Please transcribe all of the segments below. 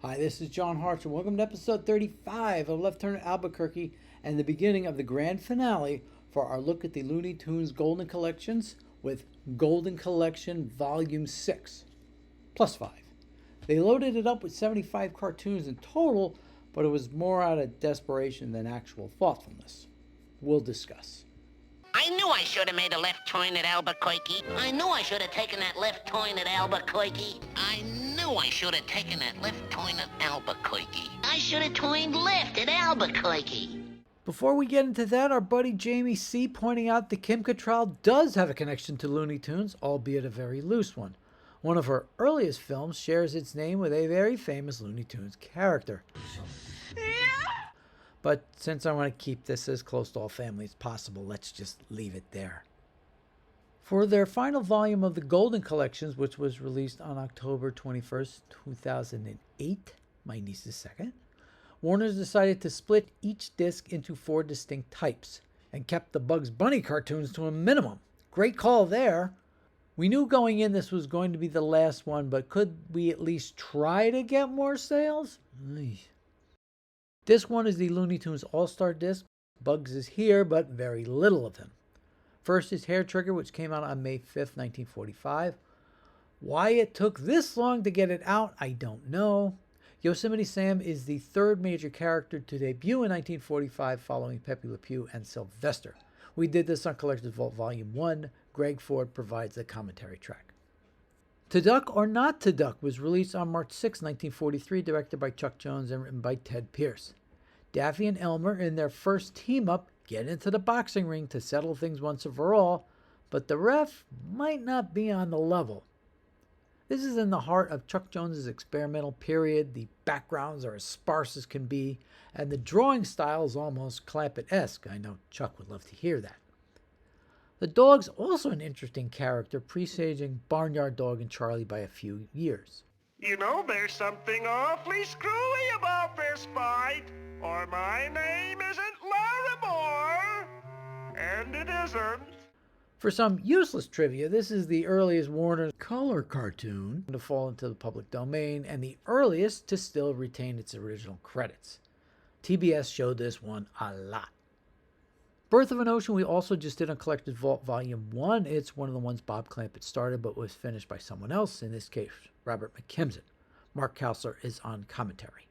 Hi, this is John Hartz, and welcome to episode 35 of Left Turn Albuquerque and the beginning of the grand finale for our look at the Looney Tunes Golden Collections with Golden Collection Volume 6, plus 5. They loaded it up with 75 cartoons in total, but it was more out of desperation than actual thoughtfulness. We'll discuss. I knew I should have made a left turn at Albuquerque. I knew I should have taken that left turn at Albuquerque. I knew I should have taken that left turn at Albuquerque. I should have turned left at Albuquerque. Before we get into that, our buddy Jamie C. pointing out that Kim Cattrall does have a connection to Looney Tunes, albeit a very loose one. One of her earliest films shares its name with a very famous Looney Tunes character. But since I want to keep this as close to all family as possible, let's just leave it there. For their final volume of the Golden Collections, which was released on October 21st, 2008, my niece's second, Warner's decided to split each disc into 4 distinct types and kept the Bugs Bunny cartoons to a minimum. Great call there. We knew going in this was going to be the last one, but could we at least try to get more sales? Disc 1 is the Looney Tunes All Star disc. Bugs is here, but very little of him. First is Hair Trigger, which came out on May 5th, 1945. Why it took this long to get it out, I don't know. Yosemite Sam is the third major character to debut in 1945 following Pepe Le Pew and Sylvester. We did this on Collector's Vault Volume 1. Greg Ford provides the commentary track. To Duck or Not to Duck was released on March 6, 1943, directed by Chuck Jones and written by Ted Pierce. Daffy and Elmer, in their first team-up, get into the boxing ring to settle things once and for all, but the ref might not be on the level. This is in the heart of Chuck Jones's experimental period. The backgrounds are as sparse as can be, and the drawing style is almost Clampett-esque. I know Chuck would love to hear that. The dog's also an interesting character, presaging Barnyard Dog and Charlie by a few years. You know, there's something awfully screwy about this fight, or my name isn't Larimore, and it isn't. For some useless trivia, this is the earliest Warner color cartoon to fall into the public domain, and the earliest to still retain its original credits. TBS showed this one a lot. Birth of an Ocean we also just did on Collector's Vault Volume 1. It's one of the ones Bob Clampett started but was finished by someone else, in this case, Robert McKimson. Mark Kausler is on commentary.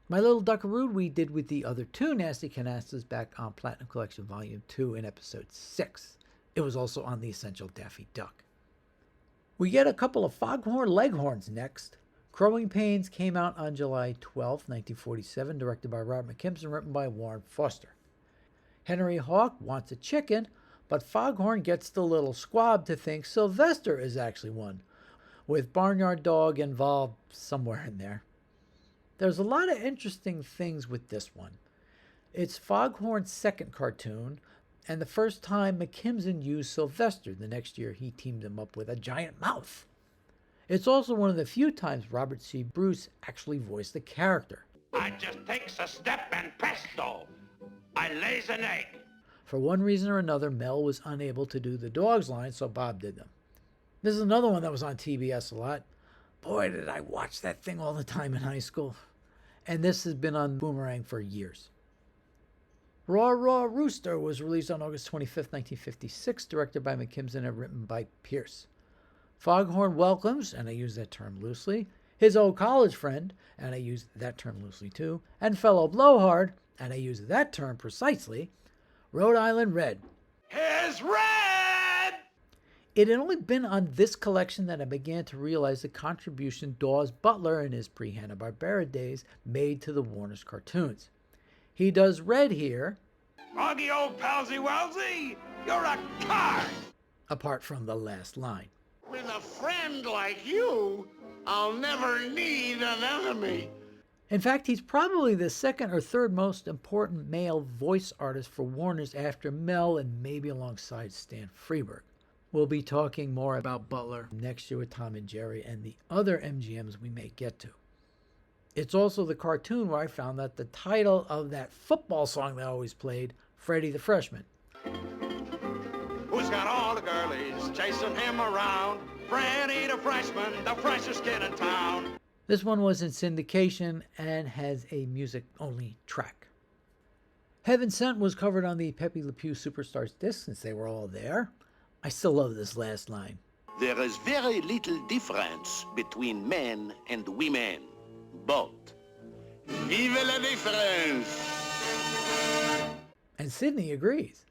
My Little Duckaroo we did with the other 2 Nasty Canastas back on Platinum Collection Volume 2 in Episode 6. It was also on the Essential Daffy Duck. We get a couple of Foghorn Leghorns next. Crowing Pains came out on July 12, 1947, directed by Robert McKimson, written by Warren Foster. Henry Hawk wants a chicken, but Foghorn gets the little squab to think Sylvester is actually one, with Barnyard Dog involved somewhere in there. There's a lot of interesting things with this one. It's Foghorn's second cartoon, and the first time McKimson used Sylvester. The next year he teamed him up with a giant mouth. It's also one of the few times Robert C. Bruce actually voiced the character. I just takes a step and presto, I lays an egg. For one reason or another, Mel was unable to do the dogs line, so Bob did them. This is another one that was on TBS a lot. Boy, did I watch that thing all the time in high school. And this has been on Boomerang for years. Raw Raw Rooster was released on August 25th, 1956, directed by McKimson and written by Pierce. Foghorn welcomes, and I use that term loosely, his old college friend, and I use that term loosely too, and fellow blowhard, and I use that term precisely, Rhode Island Red. Here's Red! It had only been on this collection that I began to realize the contribution Dawes Butler in his pre-Hanna-Barbera days made to the Warner's cartoons. He does Red here. Froggy old palsy-walsy, you're a card! Apart from the last line. With a friend like you, I'll never need an enemy. In fact, he's probably the second or third most important male voice artist for Warner's after Mel and maybe alongside Stan Freberg. We'll be talking more about Butler next year with Tom and Jerry and the other MGMs we may get to. It's also the cartoon where I found that the title of that football song they always played, Freddie the Freshman. Who's got all the girlies chasing him around? Freddie the freshman, the freshest kid in town. This one was in syndication and has a music-only track. Heaven Sent was covered on the Pepe Le Pew Superstars disc since they were all there. I still love this last line. There is very little difference between men and women, but vive la différence! And Sydney agrees.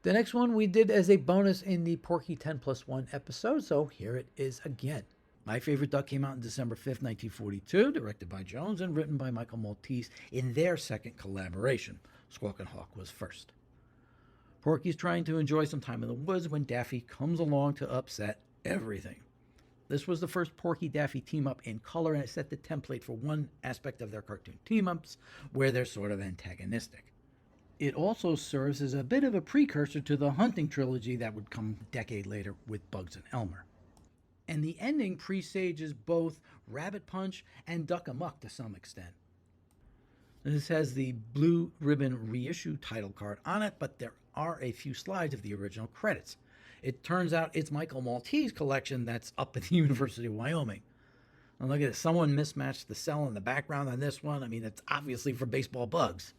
The next one we did as a bonus in the Porky 10+1 episode, so here it is again. My Favorite Duck came out on December 5th, 1942, directed by Jones and written by Michael Maltese in their second collaboration. Squawk and Hawk was first. Porky's trying to enjoy some time in the woods when Daffy comes along to upset everything. This was the first Porky-Daffy team-up in color, and it set the template for one aspect of their cartoon team-ups, where they're sort of antagonistic. It also serves as a bit of a precursor to the Hunting trilogy that would come a decade later with Bugs and Elmer. And the ending presages both Rabbit Punch and Duck Amuck to some extent. This has the blue ribbon reissue title card on it, but there are a few slides of the original credits. It turns out it's Michael Maltese collection that's up at the University of Wyoming. And look at this, someone mismatched the cell in the background on this one. I mean, it's obviously for baseball bugs.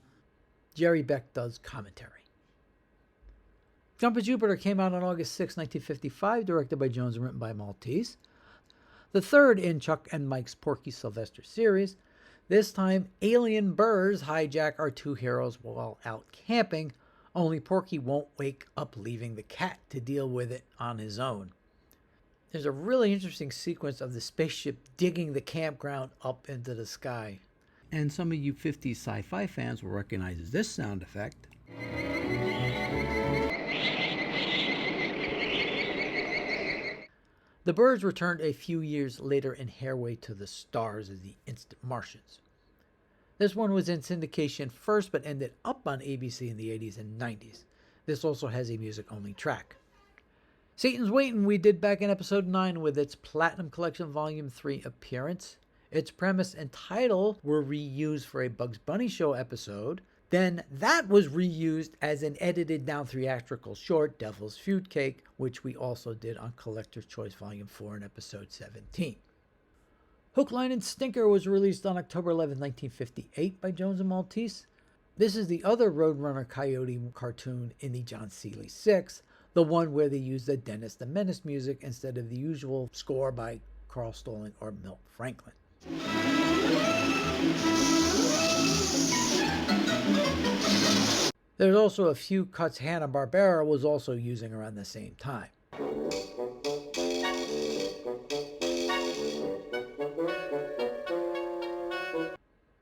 Jerry Beck does commentary. Jumpin Jupiter came out on August 6, 1955, directed by Jones and written by Maltese. The third in Chuck and Mike's Porky Sylvester series. This time, alien birds hijack our two heroes while out camping, only Porky won't wake up leaving the cat to deal with it on his own. There's a really interesting sequence of the spaceship digging the campground up into the sky. And some of you 50s sci-fi fans will recognize this sound effect. The birds returned a few years later in Hairway to the Stars as the Instant Martians. This one was in syndication first, but ended up on ABC in the 80s and 90s. This also has a music-only track. Satan's Waitin' we did back in episode 9 with its Platinum Collection Volume 3 appearance. Its premise and title were reused for a Bugs Bunny Show episode. Then that was reused as an edited down theatrical short, Devil's Food Cake, which we also did on Collector's Choice Volume 4 in episode 17. Hook, Line, and Stinker was released on October 11, 1958 by Jones and Maltese. This is the other Roadrunner Coyote cartoon in the John Seeley 6, the one where they use the Dennis the Menace music instead of the usual score by Carl Stalling or Milt Franklin. There's also a few cuts Hanna-Barbera was also using around the same time.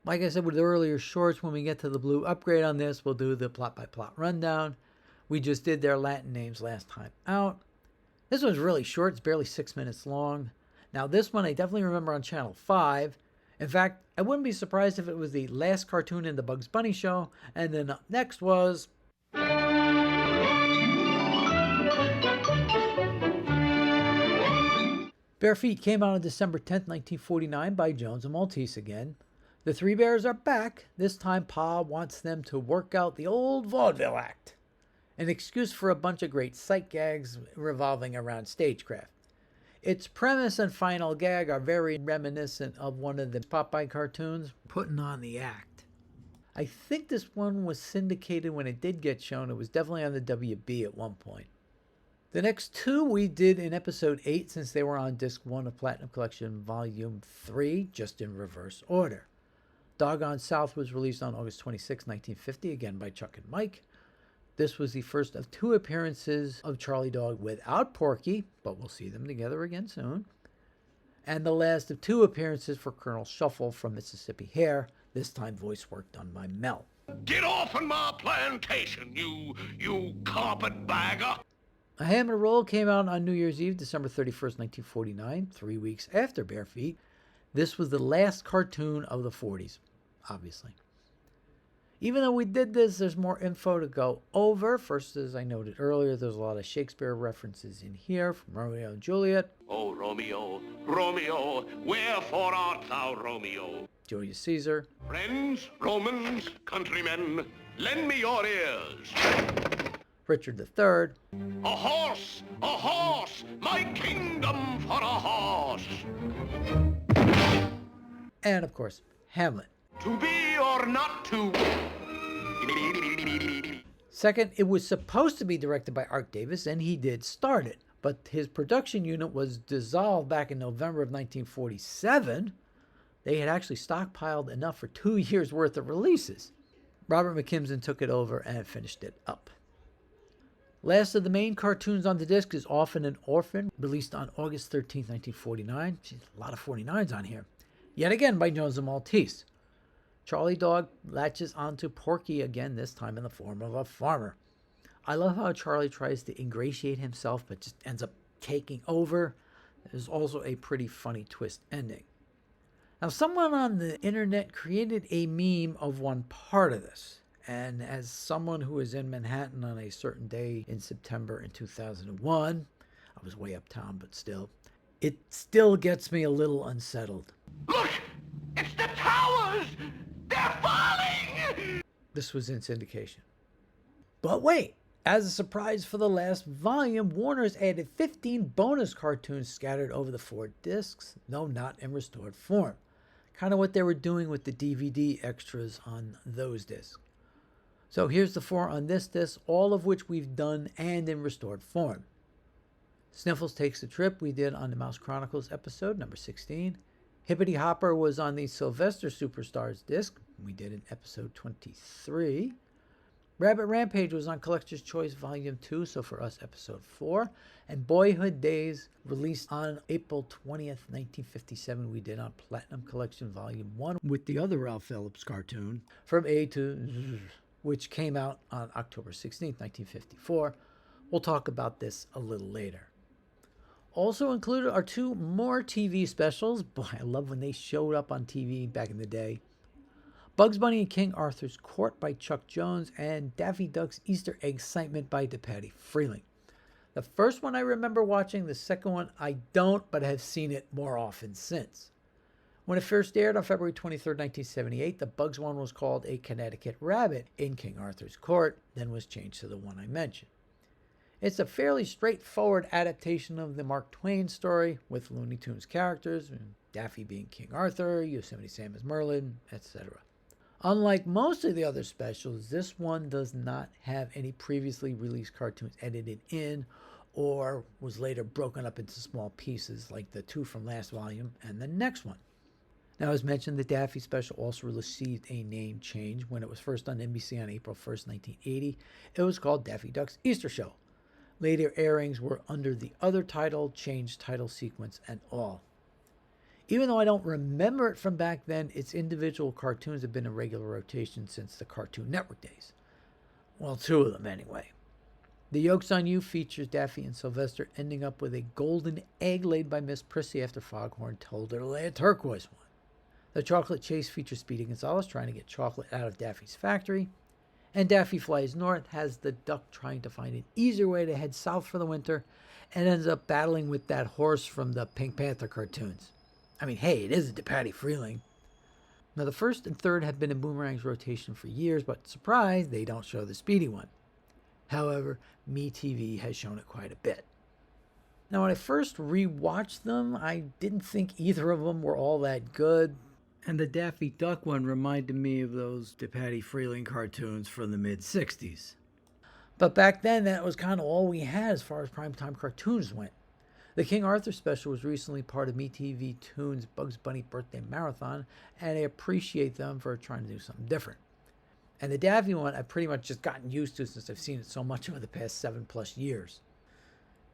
Like I said with the earlier shorts, when we get to the blue upgrade on this, we'll do the plot-by-plot rundown. We just did their Latin names last time out. This one's really short. It's barely 6 minutes long. Now, this one I definitely remember on Channel 5. In fact, I wouldn't be surprised if it was the last cartoon in the Bugs Bunny Show. And then up next was... Bare Feet came out on December 10th, 1949 by Jones and Maltese again. The Three Bears are back. This time Pa wants them to work out the old vaudeville act. An excuse for a bunch of great sight gags revolving around stagecraft. Its premise and final gag are very reminiscent of one of the Popeye cartoons, Putting on the Act. I think this one was syndicated when it did get shown. It was definitely on the WB at one point. The next two we did in episode 8 since they were on disc 1 of Platinum Collection Volume 3, just in reverse order. Doggone South was released on August 26, 1950, again by Chuck and Mike. This was the first of 2 appearances of Charlie Dog without Porky, but we'll see them together again soon. And the last of 2 appearances for Colonel Shuffle from Mississippi Hare, this time voice work done by Mel. Get off on my plantation, you carpetbagger! A Ham and Roll came out on New Year's Eve, December 31st, 1949, 3 weeks after Bare Feet. This was the last cartoon of the 40s, obviously. Even though we did this, there's more info to go over. First, as I noted earlier, there's a lot of Shakespeare references in here from Romeo and Juliet. Oh, Romeo, Romeo, wherefore art thou, Romeo? Julius Caesar. Friends, Romans, countrymen, lend me your ears. Richard III. A horse, my kingdom for a horse. and, of course, Hamlet. To be or not to. Second, it was supposed to be directed by Art Davis, and he did start it. But his production unit was dissolved back in November of 1947. They had actually stockpiled enough for 2 years' worth of releases. Robert McKimson took it over and finished it up. Last of the main cartoons on the disc is Orphan and Orphan, released on August 13, 1949. Jeez, a lot of 49s on here. Yet again by Jones and Maltese. Charlie Dog latches onto Porky again, this time in the form of a farmer. I love how Charlie tries to ingratiate himself, but just ends up taking over. There's also a pretty funny twist ending. Now, someone on the internet created a meme of one part of this. And as someone who was in Manhattan on a certain day in September in 2001, I was way uptown, but still, it still gets me a little unsettled. Look! It's the towers! They're falling! This was in syndication. But wait, as a surprise for the last volume, Warner's added 15 bonus cartoons scattered over the 4 discs, though not in restored form. Kind of what they were doing with the DVD extras on those discs. So here's the 4 on this disc, all of which we've done and in restored form. Sniffles Takes the Trip we did on the Mouse Chronicles episode, number 16. Hippity Hopper was on the Sylvester Superstars disc. We did in episode 23. Rabbit Rampage was on Collector's Choice Volume 2, so for us, episode 4. And Boyhood Days, released on April 20th, 1957, we did on Platinum Collection Volume 1 with the other Ralph Phillips cartoon, From A to Z, which came out on October 16th, 1954. We'll talk about this a little later. Also included are 2 more TV specials. Boy, I love when they showed up on TV back in the day. Bugs Bunny and King Arthur's Court by Chuck Jones, and Daffy Duck's Easter Egg Excitement by DePatie Freeling. The first one I remember watching, the second one I don't, but have seen it more often since. When it first aired on February 23, 1978, the Bugs one was called A Connecticut Rabbit in King Arthur's Court, then was changed to the one I mentioned. It's a fairly straightforward adaptation of the Mark Twain story with Looney Tunes characters, Daffy being King Arthur, Yosemite Sam as Merlin, etc. Unlike most of the other specials, this one does not have any previously released cartoons edited in or was later broken up into small pieces like the 2 from last volume and the next one. Now, as mentioned, the Daffy special also received a name change. When it was first on NBC on April 1st, 1980, it was called Daffy Duck's Easter Show. Later airings were under the other title, changed title sequence and all. Even though I don't remember it from back then, its individual cartoons have been in regular rotation since the Cartoon Network days. Well, 2 of them anyway. The Yoke's on You features Daffy and Sylvester ending up with a golden egg laid by Miss Prissy after Foghorn told her to lay a turquoise one. The Chocolate Chase features Speedy Gonzales trying to get chocolate out of Daffy's factory. And Daffy Flies North has the duck trying to find an easier way to head south for the winter and ends up battling with that horse from the Pink Panther cartoons. I mean, hey, it is a DePatie Freeling. Now, the first and third have been in Boomerang's rotation for years, but surprise, they don't show the Speedy one. However, MeTV has shown it quite a bit. Now, when I first rewatched them, I didn't think either of them were all that good, and the Daffy Duck one reminded me of those DePatie Freeling cartoons from the mid-'60s. But back then, that was kind of all we had as far as primetime cartoons went. The King Arthur special was recently part of MeTV Toons Bugs Bunny Birthday Marathon, and I appreciate them for trying to do something different. And the Daffy one I've pretty much just gotten used to since I've seen it so much over the past 7+ years.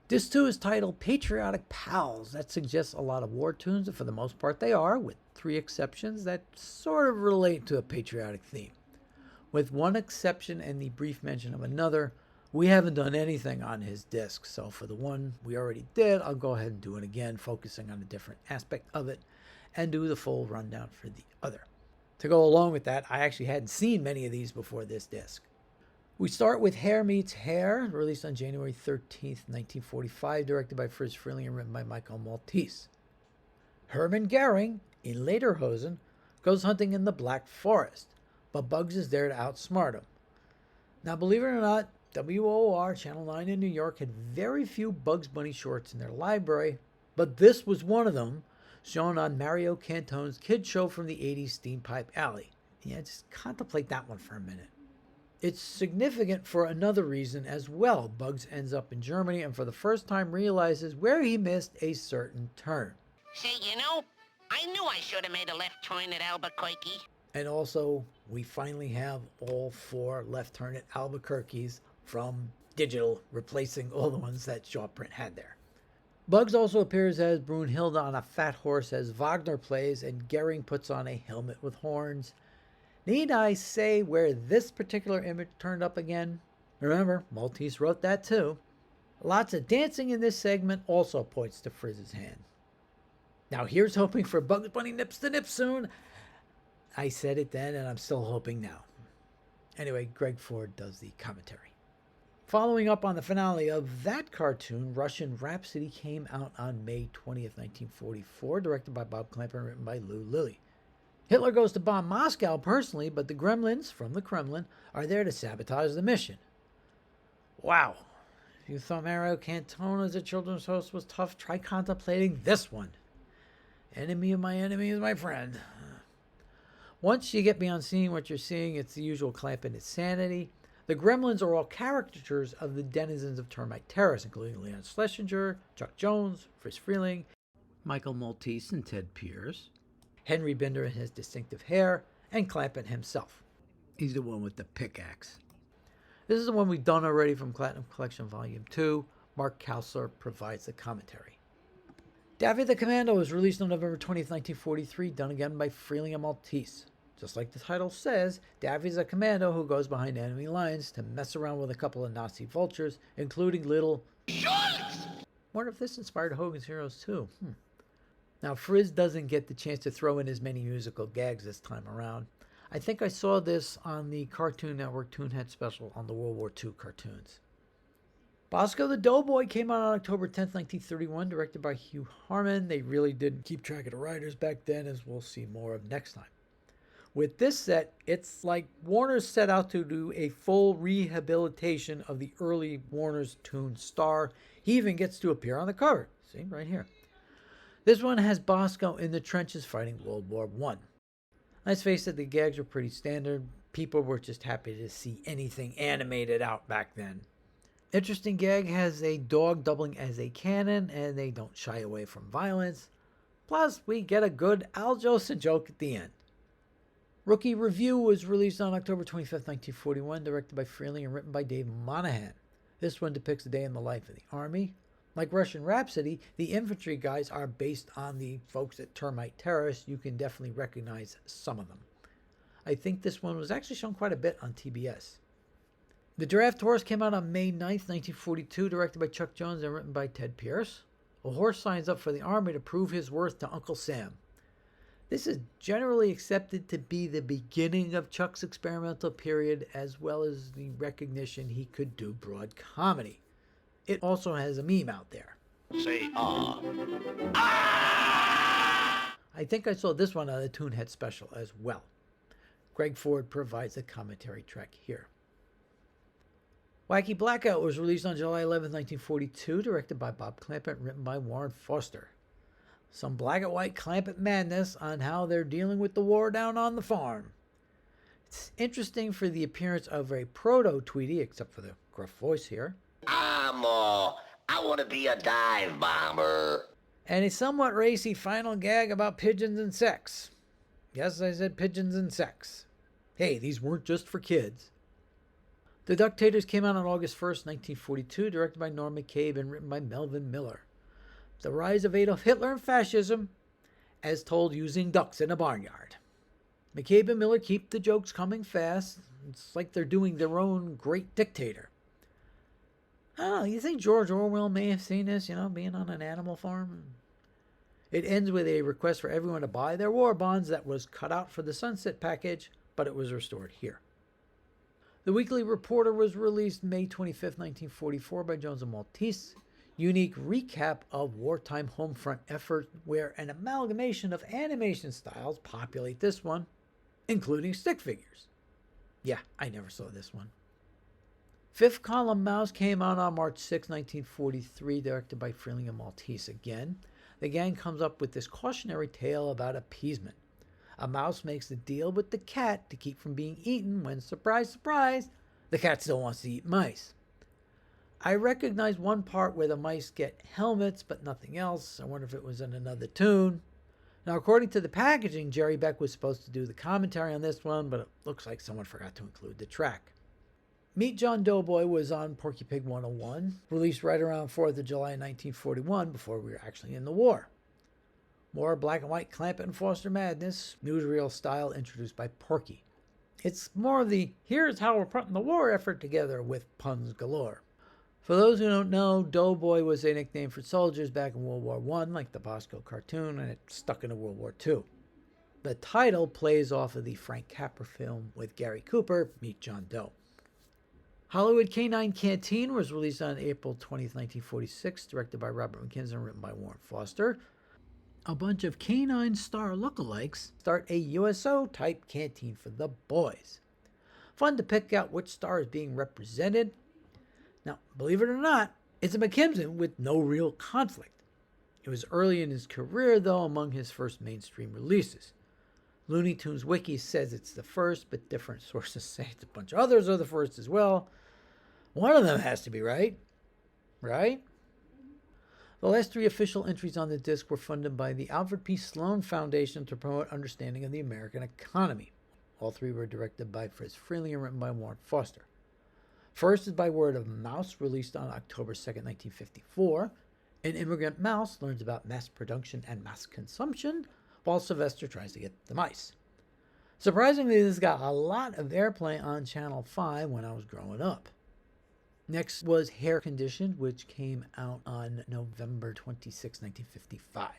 Disc 2 is titled Patriotic Pals. That suggests a lot of war tunes, and for the most part they are, with 3 exceptions that sort of relate to a patriotic theme. With one exception and the brief mention of another, we haven't done anything on his disc, so for the one we already did, I'll go ahead and do it again, focusing on a different aspect of it, and do the full rundown for the other. To go along with that, I actually hadn't seen many of these before this disc. We start with Herr Meets Hare, released on January 13th, 1945, directed by Fritz Freeling and written by Michael Maltese. Herman Goering, in Lederhosen, goes hunting in the Black Forest, but Bugs is there to outsmart him. Now, believe it or not, WOR Channel 9 in New York had very few Bugs Bunny shorts in their library, but this was one of them, shown on Mario Cantone's kid show from the 80s Steam Pipe Alley. Yeah, just contemplate that one for a minute. It's significant for another reason as well. Bugs ends up in Germany and for the first time realizes where he missed a certain turn. Say, I knew I should have made a left turn at Albuquerque. And also, we finally have all 4 left turn at Albuquerques from digital, replacing all the ones that Shawprint had there. Bugs also appears as Brunhilde on a fat horse as Wagner plays, and Gehring puts on a helmet with horns. Need I say where this particular image turned up again? Remember, Maltese wrote that too. Lots of dancing in this segment also points to Frizz's hand. Now here's hoping for Bugs Bunny nips to nip soon. I said it then and I'm still hoping now. Anyway, Greg Ford does the commentary. Following up on the finale of that cartoon, Russian Rhapsody came out on May 20th, 1944, directed by Bob Clamp and written by Lou Lilly. Hitler goes to bomb Moscow personally, but the gremlins from the Kremlin are there to sabotage the mission. Wow. If you thought Mario Cantone as a children's host was tough, try contemplating this one. Enemy of my enemy is my friend. Once you get beyond seeing what you're seeing, it's the usual Clamp and insanity. The gremlins are all caricatures of the denizens of Termite Terrace, including Leon Schlesinger, Chuck Jones, Friz Freleng, Michael Maltese and Ted Pierce, Henry Binder and his distinctive hair, and Clampett himself. He's the one with the pickaxe. This is the one we've done already from Platinum Collection Volume 2. Mark Kausler provides the commentary. Daffy the Commando was released on November 20th, 1943, done again by Freleng and Maltese. Just like the title says, Daffy's a commando who goes behind enemy lines to mess around with a couple of Nazi vultures, including little Schultz! Wonder if this inspired Hogan's Heroes too. Now, Friz doesn't get the chance to throw in as many musical gags this time around. I think I saw this on the Cartoon Network Toonhead special on the World War II cartoons. Bosko the Doughboy came out on October 10th, 1931, directed by Hugh Harman. They really didn't keep track of the writers back then, as we'll see more of next time. With this set, it's like Warner set out to do a full rehabilitation of the early Warner's Toon star. He even gets to appear on the cover. See, right here. This one has Bosko in the trenches fighting World War I. Let's face it, the gags were pretty standard. People were just happy to see anything animated out back then. Interesting gag has a dog doubling as a cannon, and they don't shy away from violence. Plus, we get a good Al Jolson joke at the end. Rookie Revue was released on October 25th, 1941, directed by Freleng and written by Dave Monahan. This one depicts a day in the life of the Army. Like Russian Rhapsody, the infantry guys are based on the folks at Termite Terrace. You can definitely recognize some of them. I think this one was actually shown quite a bit on TBS. The Draft Horse came out on May 9th, 1942, directed by Chuck Jones and written by Ted Pierce. A horse signs up for the Army to prove his worth to Uncle Sam. This is generally accepted to be the beginning of Chuck's experimental period, as well as the recognition he could do broad comedy. It also has a meme out there. Say, I think I saw this one on the Toonhead special as well. Greg Ford provides a commentary track here. Wacky Blackout was released on July 11, 1942, directed by Bob Clampett and written by Warren Foster. Some black and white Clampett madness on how they're dealing with the war down on the farm. It's interesting for the appearance of a proto-Tweety, except for the gruff voice here. I want to be a dive bomber. And a somewhat racy final gag about pigeons and sex. Yes, I said pigeons and sex. Hey, these weren't just for kids. The Ducktators came out on August 1st, 1942, directed by Norm McCabe and written by Melvin Miller. The rise of Adolf Hitler and fascism, as told using ducks in a barnyard. McCabe and Miller keep the jokes coming fast. It's like they're doing their own great dictator. I don't know, you think George Orwell may have seen this, being on an animal farm? It ends with a request for everyone to buy their war bonds that was cut out for the Sunset package, but it was restored here. The Weekly Reporter was released May 25th, 1944 by Jones and Maltese. Unique recap of wartime home front effort where an amalgamation of animation styles populate this one, including stick figures. Yeah, I never saw this one. Fifth Column Mouse came out on March 6, 1943, directed by Freleng and Maltese again. the gang comes up with this cautionary tale about appeasement. A mouse makes a deal with the cat to keep from being eaten when, surprise, surprise, the cat still wants to eat mice. I recognize one part where the mice get helmets, but nothing else. I wonder if it was in another tune. Now, according to the packaging, Jerry Beck was supposed to do the commentary on this one, but it looks like someone forgot to include the track. Meet John Doughboy was on Porky Pig 101, released right around 4th of July 1941, before we were actually in the war. More black and white Clampett and Foster madness, newsreel style introduced by Porky. It's more of the, here's how we're putting the war effort together with puns galore. For those who don't know, Doughboy was a nickname for soldiers back in World War I, like the Bosko cartoon, and it stuck into World War II. The title plays off of the Frank Capra film with Gary Cooper, Meet John Doe. Hollywood Canine Canteen was released on April 20th, 1946, directed by Robert McKinson and written by Warren Foster. A bunch of Canine star lookalikes start a USO-type canteen for the boys. Fun to pick out which star is being represented. Now, believe it or not, it's a McKimson with no real conflict. It was early in his career, though, among his first mainstream releases. LooneyTunes Wiki says it's the first, but different sources say it's a bunch of others are the first as well. One of them has to be right. Right? The last 3 official entries on the disc were funded by the Alfred P. Sloan Foundation to promote understanding of the American economy. All 3 were directed by Fritz Freeling and written by Warren Foster. First is by word of mouse, released on October 2nd, 1954. An immigrant mouse learns about mass production and mass consumption, while Sylvester tries to get the mice. Surprisingly, this got a lot of airplay on Channel 5 when I was growing up. Next was Heir Conditioned, which came out on November 26, 1955.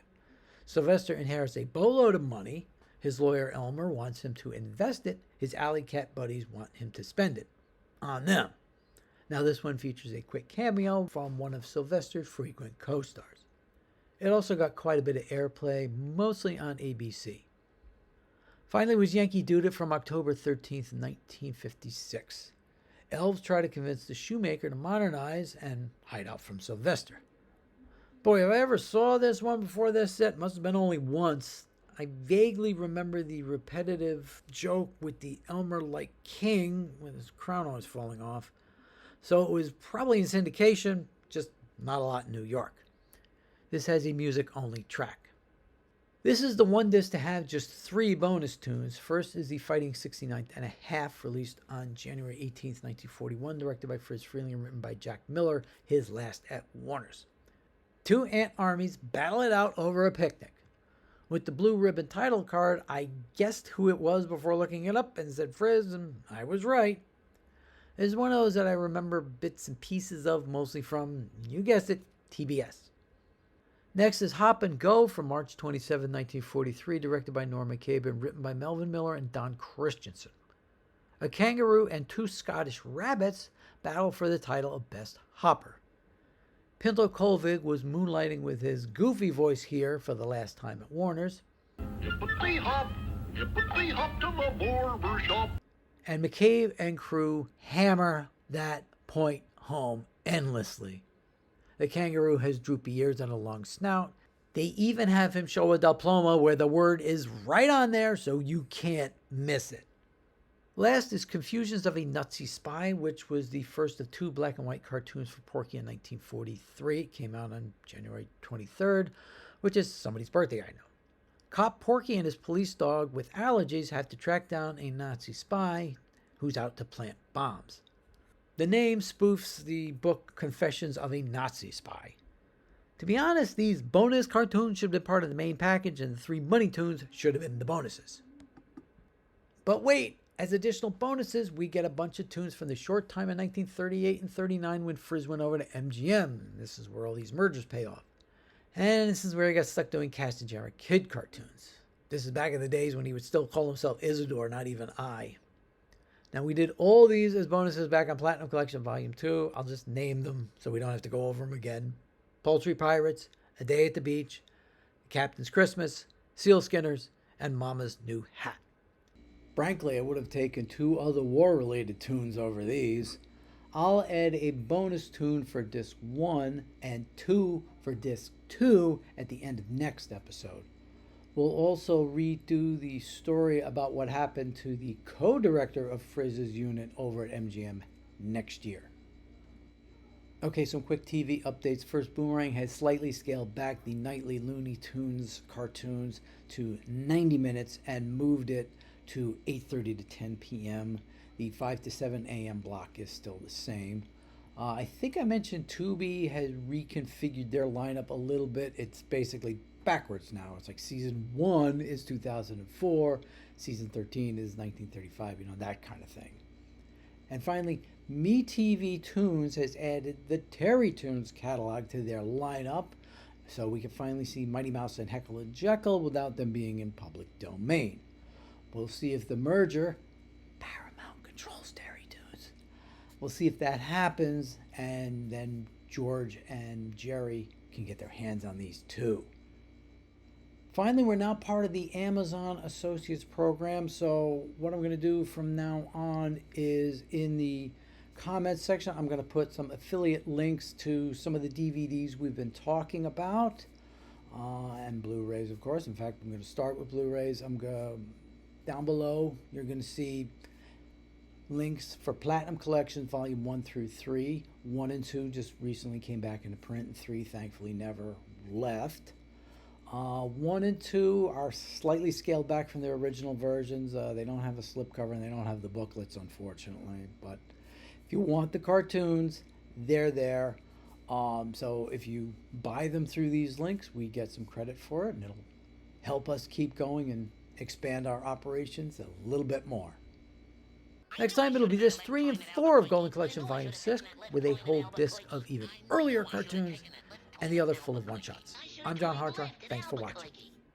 Sylvester inherits a boatload of money. His lawyer Elmer wants him to invest it. His alley cat buddies want him to spend it on them. Now, this one features a quick cameo from one of Sylvester's frequent co-stars. It also got quite a bit of airplay, mostly on ABC. Finally was Yankee Dood It from October 13th, 1956. Elves try to convince the shoemaker to modernize and hide out from Sylvester. Boy, if I ever saw this one before this set, must have been only once. I vaguely remember the repetitive joke with the Elmer-like king with his crown always falling off. So it was probably in syndication, just not a lot in New York. This has a music-only track. This is the one disc to have just 3 bonus tunes. First is the Fighting 69th and a Half, released on January 18th, 1941, directed by Fritz Freeling and written by Jack Miller, his last at Warner's. 2 ant armies battle it out over a picnic. With the blue ribbon title card, I guessed who it was before looking it up and said Frizz, and I was right. It's one of those that I remember bits and pieces of, mostly from, you guessed it, TBS. Next is Hop and Go from March 27, 1943, directed by Norm McCabe and written by Melvin Miller and Don Christensen. A kangaroo and 2 Scottish rabbits battle for the title of Best Hopper. Pinto Colvig was moonlighting with his goofy voice here for the last time at Warner's. Yippee hop to the barber shop. And McCabe and crew hammer that point home endlessly. The kangaroo has droopy ears and a long snout. They even have him show a diploma where the word is right on there so you can't miss it. Last is Confusions of a Nutsy Spy, which was the first of 2 black and white cartoons for Porky in 1943. It came out on January 23rd, which is somebody's birthday, I know. Cop Porky and his police dog with allergies have to track down a Nazi spy who's out to plant bombs. The name spoofs the book Confessions of a Nazi Spy. To be honest, these bonus cartoons should have been part of the main package, and the 3 money tunes should have been the bonuses. But wait, as additional bonuses, we get a bunch of tunes from the short time in 1938 and 39 when Frizz went over to MGM. This is where all these mergers pay off. And this is where he got stuck doing Cast and Jarrett Kid cartoons. This is back in the days when he would still call himself Isidore, not even I. Now, we did all these as bonuses back on Platinum Collection Volume 2. I'll just name them so we don't have to go over them again. Poultry Pirates, A Day at the Beach, Captain's Christmas, Seal Skinners, and Mama's New Hat. Frankly, I would have taken 2 other war-related tunes over these. I'll add a bonus toon for disc 1 and 2 for disc 2 at the end of next episode. We'll also redo the story about what happened to the co-director of Frizz's unit over at MGM next year. Okay, some quick TV updates. First, Boomerang has slightly scaled back the nightly Looney Tunes cartoons to 90 minutes and moved it to 8:30 to 10 p.m. The 5 to 7 a.m. block is still the same. I think I mentioned Tubi has reconfigured their lineup a little bit. It's basically backwards now. It's like season 1 is 2004, season 13 is 1935, that kind of thing. And finally, MeTV Toons has added the Terry Toons catalog to their lineup, so we can finally see Mighty Mouse and Heckle and Jekyll without them being in public domain. We'll see if the merger, Paramount controls Terry Toons. We'll see if that happens, and then George and Jerry can get their hands on these too. Finally, we're now part of the Amazon Associates program, so what I'm going to do from now on is in the comments section, I'm going to put some affiliate links to some of the DVDs we've been talking about, and Blu-rays, of course. In fact, I'm going to start with Blu-rays. Down below, you're going to see links for Platinum Collection, Volume 1 through 3. 1 and 2 just recently came back into print, and 3 thankfully never left. 1 and 2 are slightly scaled back from their original versions. They don't have a slipcover and they don't have the booklets, unfortunately. But if you want the cartoons, they're there. So if you buy them through these links, we get some credit for it, and it'll help us keep going and expand our operations a little bit more. Next time it'll be disc 3 and 4 of Golden Collection Volume 6 with a whole disc of even earlier cartoons and the other full of one-shots. I'm John Hartra. Thanks for watching.